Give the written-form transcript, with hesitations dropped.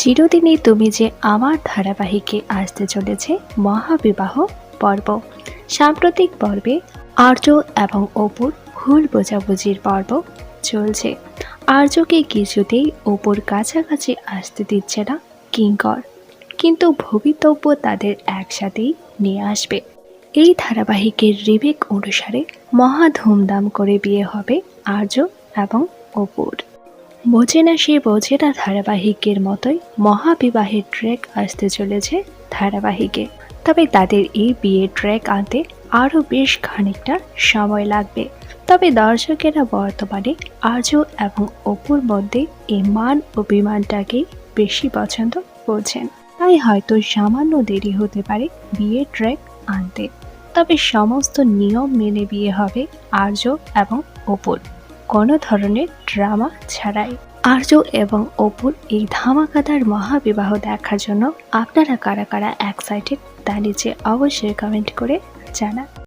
চিরদিনই তুমি যে আমার ধারাবাহিকে আসতে চলেছে মহাবিবাহ পর্ব। সাম্প্রতিক পর্বে আর্য এবং অপুর ভুল বোঝাবুঝির পর্ব চলছে। আর্যকে কিছুতেই অপুর কাছাকাছি আসতে দিচ্ছে না কিঙ্কর, কিন্তু ভবিতব্য তাদের একসাথেই নিয়ে আসবে। এই ধারাবাহিকের রিমেক অনুসারে মহা ধুমধাম করে বিয়ে হবে আর্য এবং অপুর। বোঝে না সে বোঝে না ধারাবাহিকের মতোই মহাবিবাহের ট্র্যাক আসতে চলেছে ধারাবাহিকে। তবে তাদের এই বিয়ের ট্র্যাক আনতে আরও বেশ খানিকটা সময় লাগবে। তবে দর্শকেরা বর্তমানে আর্য এবং অপুর মধ্যে এই মান অভিমানটাকেই বেশি পছন্দ করছেন। তাই হয়তো সামান্য দেরি হতে পারে বিয়ের ট্র্যাক আনতে। তবে সমস্ত নিয়ম মেনে বিয়ে হবে আর্য এবং অপুর, কোনো ধরনের ড্রামা ছাড়াই। আর্য এবং অপুর এই ধামাকাদার মহাবিবাহ দেখার জন্য আপনারা কারা কারা এক্সাইটেড তা নিচে অবশ্যই কমেন্ট করে জানান।